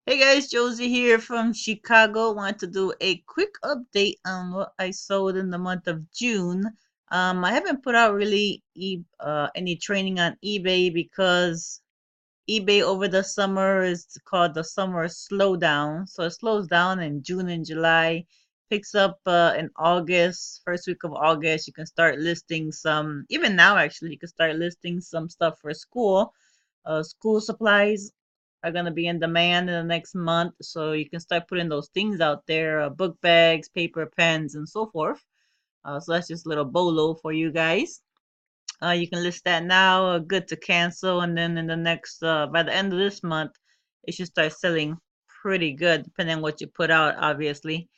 Hey guys, Josie here from Chicago. Want to do a quick update on what I sold in the month of June. I haven't put out really any training on eBay because eBay over the summer is called the summer slowdown. So it slows down in June and July, picks up in August, first week of August. You can start listing some, even now actually, you can start listing some stuff for school. School supplies are going to be in demand in the next month. So you can start putting those things out there, book bags, paper, pens, and so forth. So that's just a little bolo for you guys. You can list that now, good to cancel, and then in the next, by the end of this month, it should start selling pretty good, depending on what you put out, obviously.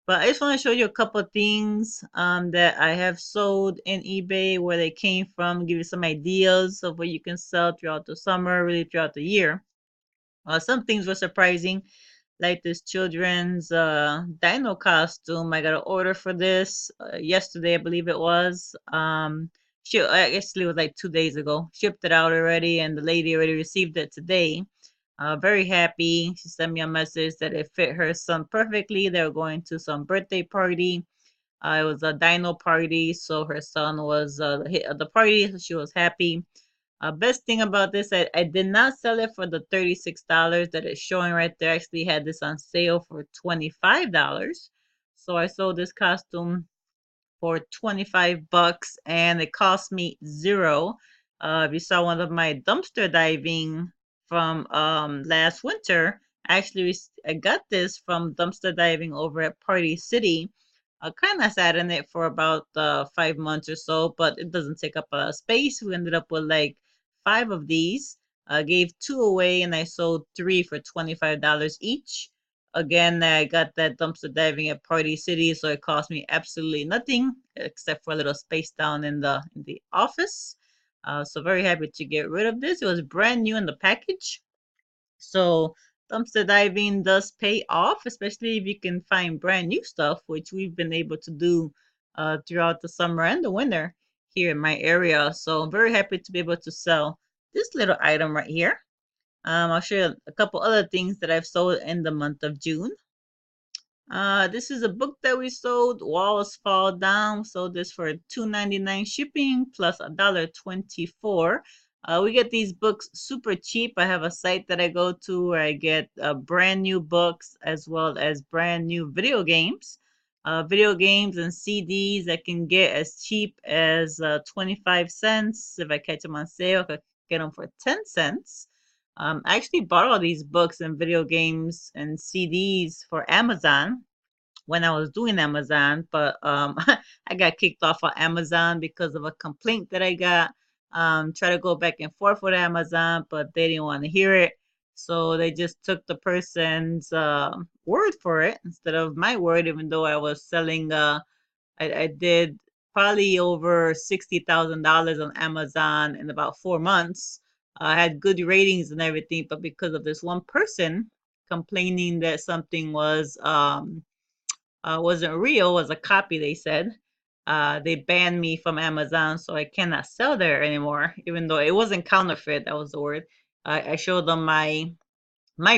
But I just want to show you a couple of things that I have sold in eBay, where they came from, give you some ideas of what you can sell throughout the summer, really throughout the year. Some things were surprising, like this children's dino costume. I got an order for this yesterday, I believe it was. Actually, it was like 2 days ago. Shipped it out already, and the lady already received it today. Very happy. She sent me a message that it fit her son perfectly. They were going to some birthday party. It was a dino party, so her son was the hit of the party. So she was happy. Best thing about this, I did not sell it for the $36 that it's showing right there. I actually had this on sale for $25. So I sold this costume for 25 bucks and it cost me zero. If you saw one of my dumpster diving from last winter, I got this from dumpster diving over at Party City. I kind of sat in it for about 5 months or so, but it doesn't take up a lot of space. We ended up with like five of these. Gave two away and I sold three for $25 each. Again, I got that dumpster diving at Party City, so it cost me absolutely nothing except for a little space down in the office. So very happy to get rid of this. It was brand new in the package. So dumpster diving does pay off, especially if you can find brand new stuff, which we've been able to do throughout the summer and the winter here in my area. So I'm very happy to be able to sell this little item right here. I'll show you a couple other things that I've sold in the month of June. This is a book that we sold. Walls Fall Down. Sold this for $2.99 shipping plus $1.24. We get these books super cheap. I have a site that I go to where I get brand new books as well as brand new video games. Video games and CDs I can get as cheap as 25 cents. If I catch them on sale, I could get them for 10 cents. I actually bought all these books and video games and CDs for Amazon when I was doing Amazon, but I got kicked off of Amazon because of a complaint that I got. Try to go back and forth with Amazon, but they didn't want to hear it. So they just took the person's word for it instead of my word, even though I was selling, I did probably over $60,000 on Amazon in about 4 months. I had good ratings and everything, but because of this one person complaining that something wasn't real, was a copy, they said. They banned me from Amazon, so I cannot sell there anymore, even though it wasn't counterfeit. That was the word. I showed them my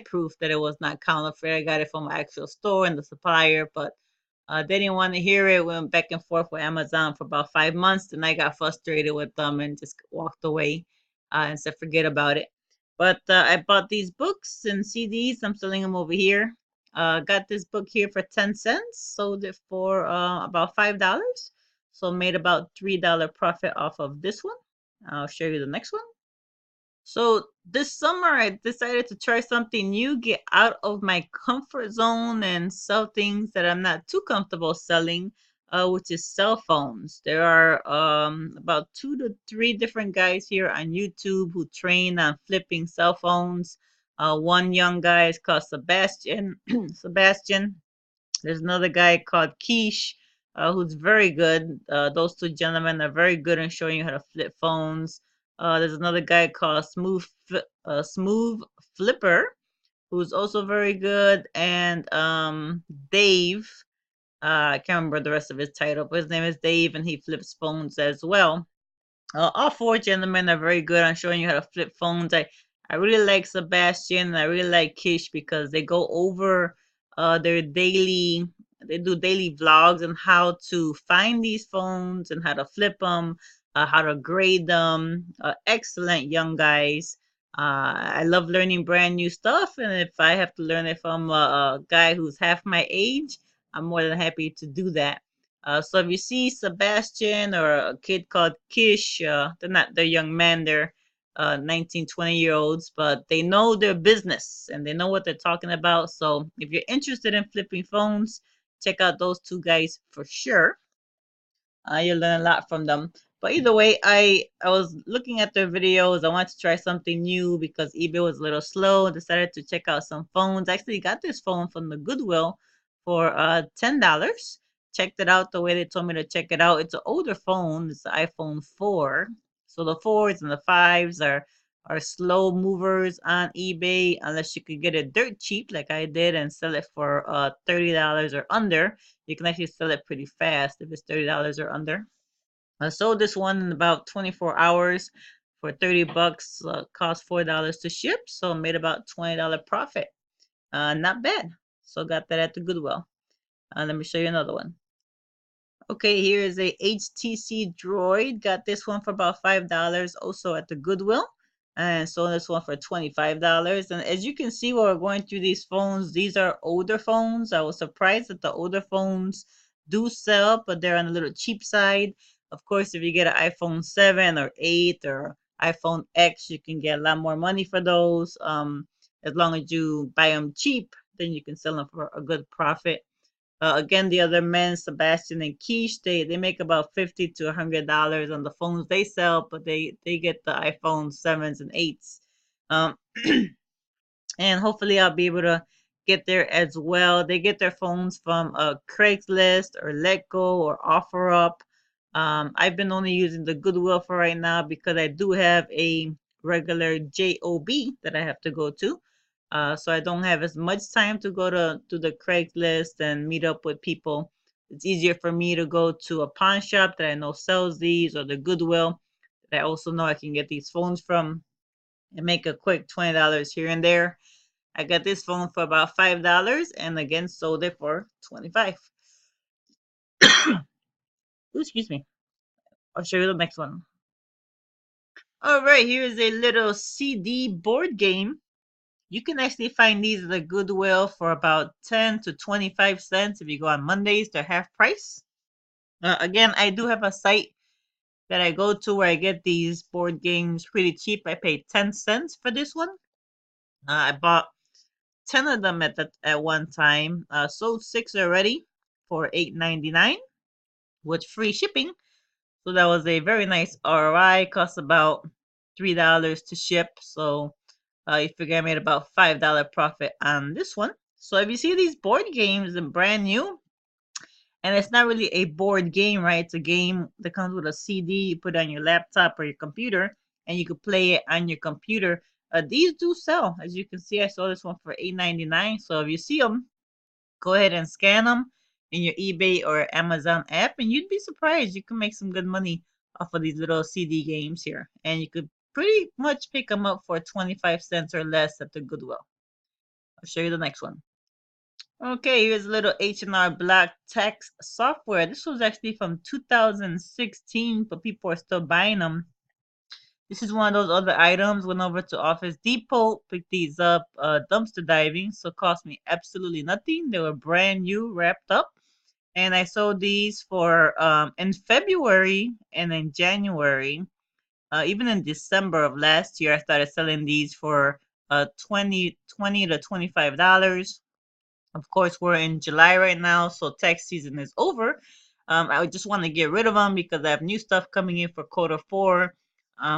proof that it was not counterfeit. I got it from the actual store and the supplier, but they didn't want to hear it. We went back and forth with Amazon for about 5 months, and I got frustrated with them and just walked away and said forget about it. But I bought these books and CDs. I'm selling them over here. Got this book here for 10 cents. Sold it for about $5. So made about $3 profit off of this one. I'll show you the next one. So this summer, I decided to try something new, get out of my comfort zone, and sell things that I'm not too comfortable selling, which is cell phones. There are about 2 to 3 different guys here on YouTube who train on flipping cell phones. One young guy is called Sebastian. Sebastian. There's another guy called Keish, who's very good. Those two gentlemen are very good in showing you how to flip phones. There's another guy called Smooth Flipper, who's also very good, and Dave. I can't remember the rest of his title, but his name is Dave, and he flips phones as well. All four gentlemen are very good on showing you how to flip phones. I I really like Sebastian and I really like Kish because they go over their daily, they do daily vlogs on how to find these phones and how to flip them, how to grade them. Excellent young guys. I love learning brand new stuff, and if I have to learn it from a guy who's half my age, I'm more than happy to do that. So if you see Sebastian or a kid called Kish, they're young men, they're 19, 20-year olds, but they know their business and they know what they're talking about. So if you're interested in flipping phones, check out those two guys for sure. You'll learn a lot from them. But either way, I was looking at their videos. I wanted to try something new because eBay was a little slow. Decided to check out some phones. Actually got this phone from the Goodwill for $10. Checked it out the way they told me to check it out. It's an older phone. It's the iPhone 4. So the fours and the fives are slow movers on eBay unless you could get it dirt cheap like I did and sell it for $30 or under. You can actually sell it pretty fast if it's $30 or under. I sold this one in about 24 hours for 30 bucks. Cost $4 to ship, so made about $20 profit. Not bad. So got that at the Goodwill. Let me show you another one. Okay, here is a HTC Droid. Got this one for about $5 also at the Goodwill. And sold this one for $25. And as you can see while we're going through these phones, these are older phones. I was surprised that the older phones do sell, but they're on a little cheap side. Of course, if you get an iPhone 7 or 8 or iPhone X, you can get a lot more money for those. As long as you buy them cheap, then you can sell them for a good profit. Again, the other men, Sebastian and Keish, they make about $50 to $100 on the phones they sell, but they get the iPhone 7s and 8s. Um, and hopefully I'll be able to get there as well. They get their phones from Craigslist or Letgo or OfferUp. I've been only using the Goodwill for right now because I do have a regular job that I have to go to. So I don't have as much time to go to the Craigslist and meet up with people. It's easier for me to go to a pawn shop that I know sells these or the Goodwill that I also know I can get these phones from and make a quick $20 here and there. I got this phone for about $5 and again sold it for 25. Excuse me. I'll show you the next one. All right, here is a little CD board game. You can actually find these at the Goodwill for about 10 to 25 cents if you go on Mondays. They're half price. Again, I do have a site that I go to where I get these board games pretty cheap. I paid 10 cents for this one. I bought 10 of them at one time. Sold 6 already for $8.99 with free shipping. So that was a very nice ROI. Cost about $3 to ship. So you figure I made about $5 profit on this one. So if you see these board games and brand new, and it's not really a board game, right? It's a game that comes with a CD you put on your laptop or your computer, and you could play it on your computer. These do sell. As you can see, I saw this one for $8.99. So if you see them, go ahead and scan them in your eBay or Amazon app, and you'd be surprised. You can make some good money off of these little CD games here. And you could pretty much pick them up for 25 cents or less at the Goodwill. I'll show you the next one. Okay, here's a little H&R Block text software. This was actually from 2016, but people are still buying them. This is one of those other items. Went over to Office Depot, picked these up, dumpster diving, so it cost me absolutely nothing. They were brand new, wrapped up. And I sold these for in February and in January. Even in December of last year, I started selling these for 20 to $25. Of course, we're in July right now, so tax season is over. I just want to get rid of them because I have new stuff coming in for quarter 4.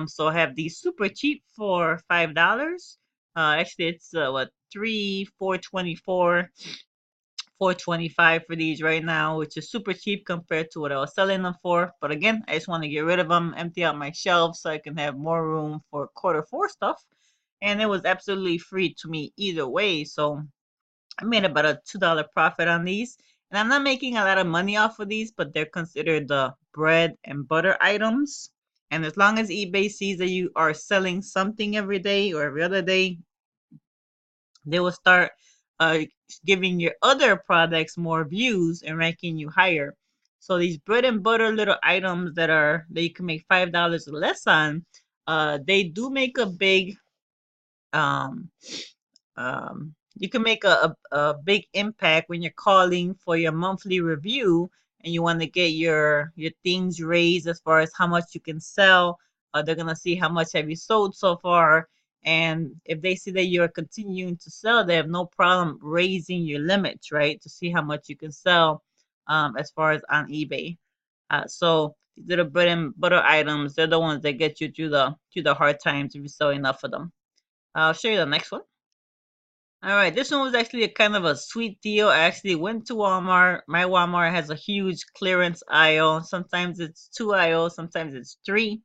So I have these super cheap for $5. Actually, it's what 424, 425 for these right now, which is super cheap compared to what I was selling them for. But again, I just want to get rid of them, empty out my shelves so I can have more room for quarter 4 stuff. And it was absolutely free to me either way. So I made about a $2 profit on these. And I'm not making a lot of money off of these, but they're considered the bread and butter items. And as long as eBay sees that you are selling something every day or every other day, they will start uh, giving your other products more views and ranking you higher. So these bread and butter little items that you can make $5 or less on, they do make a big um, you can make a big impact when you're calling for your monthly review and you want to get your things raised as far as how much you can sell. They're gonna see how much have you sold so far, and if they see that you're continuing to sell, they have no problem raising your limits, right, to see how much you can sell as far as on eBay. So these are the bread and butter items. They're the ones that get you through the hard times if you sell enough of them. I'll show you the next one. All right, this one was actually a kind of a sweet deal. I actually went to Walmart. My Walmart has a huge clearance aisle. Sometimes it's two aisles, sometimes it's three.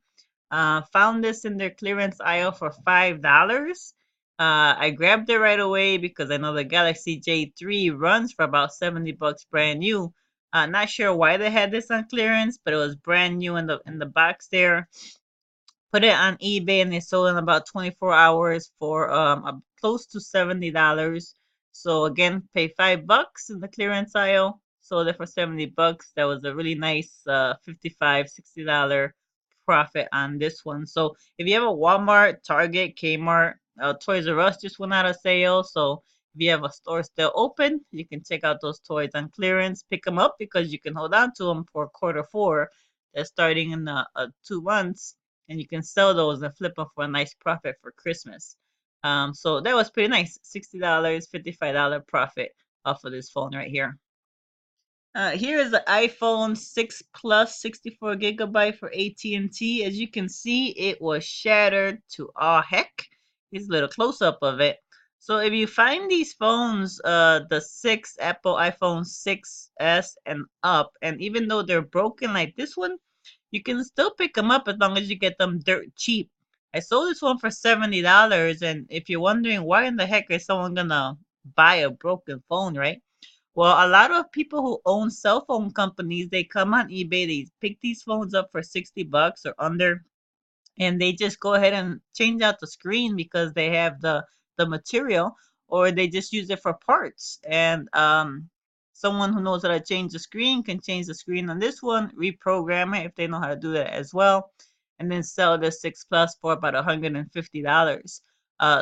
Found this in their clearance aisle for $5. I grabbed it right away because I know the Galaxy J3 runs for about 70 bucks brand new. Not sure why they had this on clearance, but it was brand new in the box there. Put it on eBay and they sold in about 24 hours for close to $70. So again, pay $5 in the clearance aisle, sold it for 70 bucks. That was a really nice 55, $60 profit on this one. So if you have a Walmart, Target, Kmart, Toys R Us just went out of sale. So if you have a store still open, you can check out those toys on clearance, pick them up because you can hold on to them for quarter four. They're starting in 2 months, and you can sell those and flip them for a nice profit for Christmas. So that was pretty nice. $60, $55 profit off of this phone right here. Here is the iPhone 6 Plus 64 gigabyte for AT&T. As you can see, it was shattered to all heck. Here's a little close up of it. So if you find these phones, the Apple iPhone 6s and up, and even though they're broken like this one, you can still pick them up as long as you get them dirt cheap. I sold this one for $70, and if you're wondering why in the heck is someone gonna buy a broken phone, right? Well, a lot of people who own cell phone companies, they come on eBay, they pick these phones up for 60 bucks or under, and they just go ahead and change out the screen because they have the material, or they just use it for parts. And someone who knows how to change the screen can change the screen on this one, reprogram it if they know how to do that as well, and then sell the 6 Plus for about $150.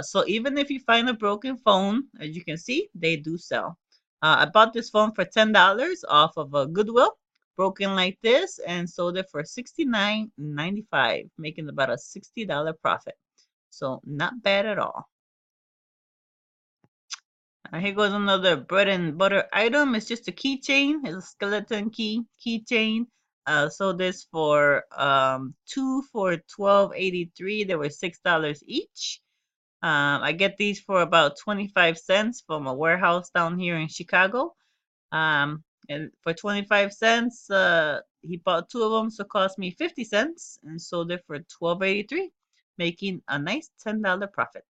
So even if you find a broken phone, as you can see, they do sell. I bought this phone for $10 off of a Goodwill, broken like this, and sold it for $69.95, making about a $60 profit. So not bad at all. Here goes another bread and butter item. It's just a keychain. It's a skeleton keychain. Sold this for two for $12.83. They were $6 each. I get these for about 25 cents from a warehouse down here in Chicago. And for 25 cents, he bought two of them, so it cost me 50 cents and sold it for $12.83, making a nice $10 profit.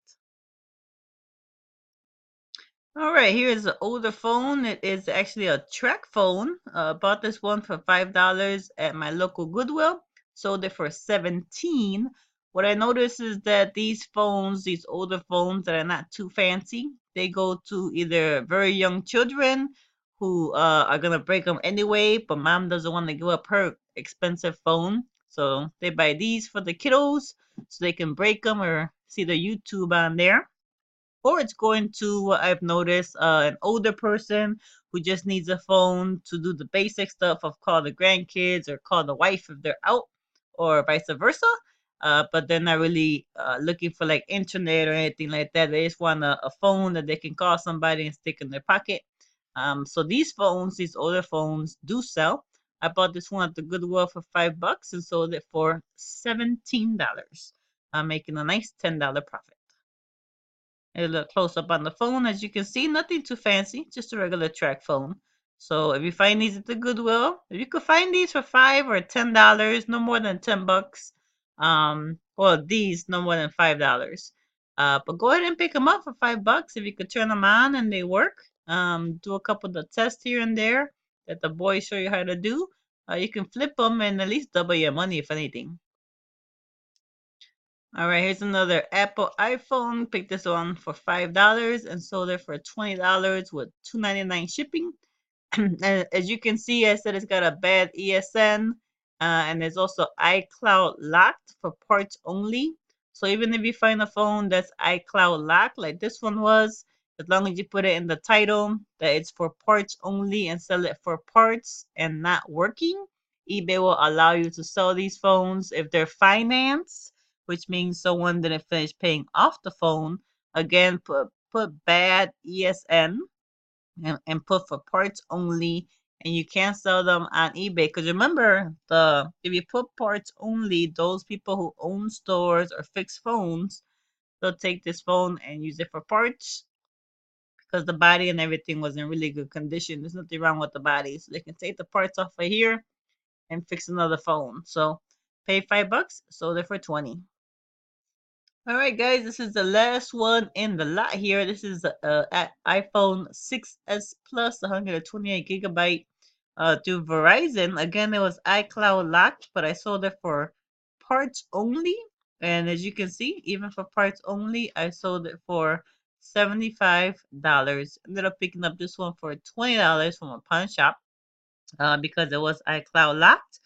All right, here is an older phone. It is actually a track phone. Bought this one for $5 at my local Goodwill. Sold it for 17. What I noticed is that these phones, these older phones that are not too fancy, they go to either very young children who are gonna break them anyway, but mom doesn't want to give up her expensive phone, so they buy these for the kiddos so they can break them or see the YouTube on there, or it's going to what I've noticed, an older person who just needs a phone to do the basic stuff of call the grandkids or call the wife if they're out, or vice versa. But they're not really looking for like internet or anything like that. They just want a phone that they can call somebody and stick in their pocket. So these phones, these older phones, do sell. I bought this one at the Goodwill for $5 and sold it for $17. I'm making a nice $10 profit. A little close up on the phone. As you can see, nothing too fancy, just a regular track phone. So if you find these at the Goodwill, if you could find these for $5 or $10, no more than 10 bucks. Well, these no more than $5. But go ahead and pick them up for $5 if you could turn them on and they work. Do a couple of the tests here and there that the boys show you how to do. You can flip them and at least double your money if anything. All right, here's another Apple iPhone. Picked this one for $5 and sold it for $20 with $2.99 shipping. As you can see, I said it's got a bad ESN, and there's also iCloud locked for parts only. So even if you find a phone that's iCloud locked, like this one was, as long as you put it in the title that it's for parts only and sell it for parts and not working, eBay will allow you to sell these phones if they're financed, which means someone didn't finish paying off the phone. Again, put bad ESN and put for parts only, and you can't sell them on eBay because remember, the if you put parts only, those people who own stores or fix phones, they'll take this phone and use it for parts because the body and everything was in really good condition. There's nothing wrong with the body, so they can take the parts off of here and fix another phone. So pay $5, sold it for 20. All right, guys, this is the last one in the lot here. This is iPhone 6s Plus, 128 GB, through Verizon. Again, it was iCloud locked, but I sold it for parts only. And as you can see, even for parts only, I sold it for $75. Ended up picking up this one for $20 from a pawn shop, because it was iCloud locked.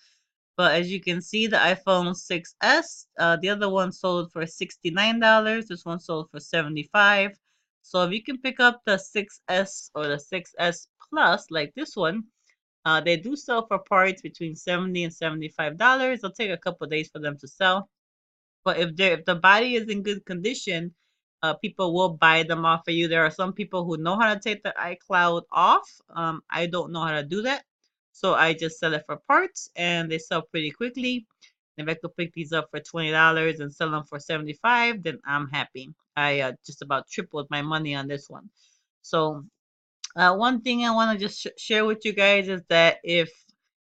But as you can see, the iPhone 6s, the other one sold for $69. This one sold for $75. So if you can pick up the 6s or the 6s Plus, like this one, they do sell for parts between $70 and $75. It'll take a couple days for them to sell. But if the body is in good condition, people will buy them off of you. There are some people who know how to take the iCloud off. I don't know how to do that, so I just sell it for parts, and they sell pretty quickly. If I could pick these up for $20 and sell them for 75, then I'm happy. I just about tripled my money on this one. So one thing I want to just share with you guys is that if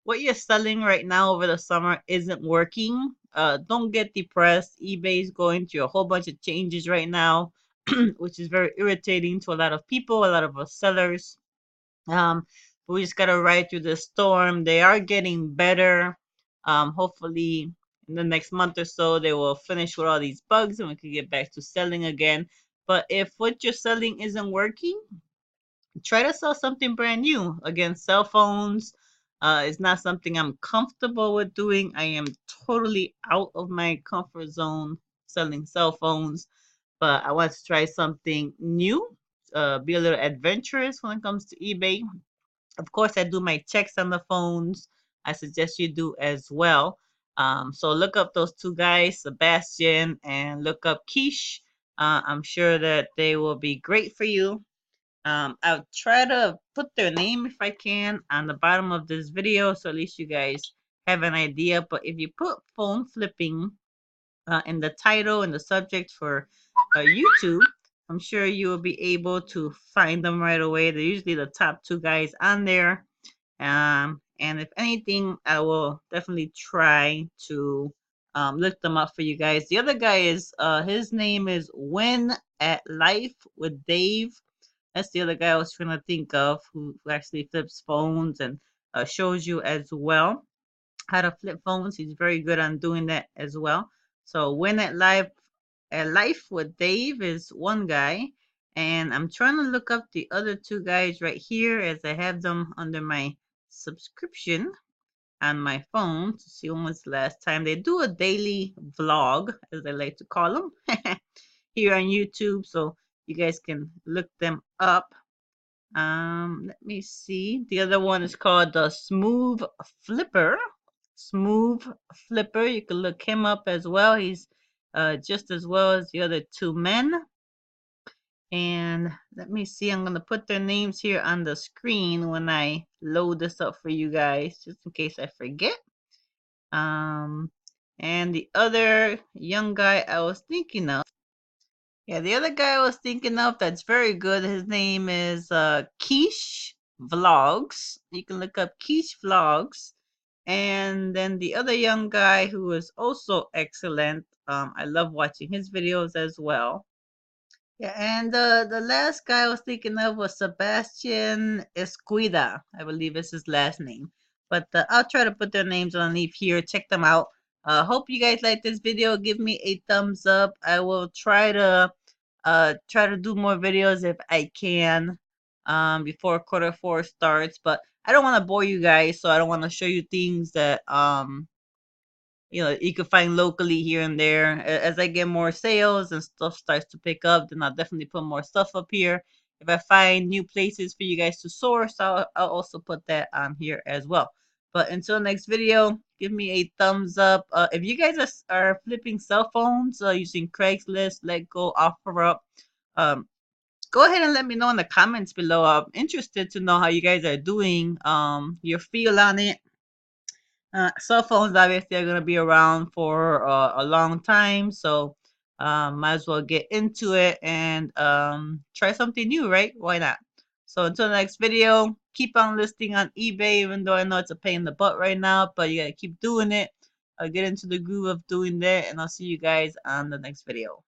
what you're selling right now over the summer isn't working, don't get depressed. eBay is going through a whole bunch of changes right now, which is very irritating to a lot of people, a lot of us sellers. Um, we just gotta ride through the storm. They are getting better. Hopefully, in the next month or so, they will finish with all these bugs and we can get back to selling again. But if what you're selling isn't working, try to sell something brand new. Again, cell phones is not something I'm comfortable with doing. I am totally out of my comfort zone selling cell phones, but I want to try something new, be a little adventurous when it comes to eBay. Of course, I do my checks on the phones. I suggest you do as well. So look up those two guys, Sebastian, and look up Keish. I'm sure that they will be great for you. I'll try to put their name if I can on the bottom of this video so at least you guys have an idea. But if you put phone flipping in the title and the subject for YouTube, I'm sure you will be able to find them right away. They're usually the top two guys on there. And if anything, I will definitely try to look them up for you guys. The other guy is his name is Win at Life with Dave. That's the other guy I was trying to think of who actually flips phones and shows you as well how to flip phones. He's very good on doing that as well. So Win at Life with Dave is one guy. And I'm trying to look up the other two guys right here as I have them under my subscription on my phone to see when was the last time. They do a daily vlog, as I like to call them, here on YouTube. So you guys can look them up. Let me see. The other one is called the Smooth Flipper. Smooth Flipper. You can look him up as well. He's just as well as the other two men. And let me see. I'm going to put their names here on the screen when I load this up for you guys, just in case I forget. And the other young guy I was thinking of. Yeah, the other guy I was thinking of that's very good. His name is Keish Vlogs. You can look up Keish Vlogs. And then the other young guy who is also excellent. I love watching his videos as well. Yeah, and the last guy I was thinking of was Sebastian Escuida. I believe is his last name. But I'll try to put their names underneath here. Check them out. Hope you guys like this video. Give me a thumbs up. I will try to do more videos if I can before quarter 4 starts. But I don't want to bore you guys, so I don't want to show you things that you can find locally here and there. As I get more sales and stuff starts to pick up, then I'll definitely put more stuff up here. If I find new places for you guys to source, I'll also put that on here as well. But until next video, give me a thumbs up. If you guys are flipping cell phones using Craigslist, Letgo, OfferUp, um, go ahead and let me know in the comments below. I'm interested to know how you guys are doing, your feel on it. Cell phones obviously are going to be around for a long time, so might as well get into it and try something new, right? Why not? So until the next video, keep on listing on eBay, even though I know it's a pain in the butt right now, but you gotta keep doing it. I'll get into the groove of doing that, and I'll see you guys on the next video.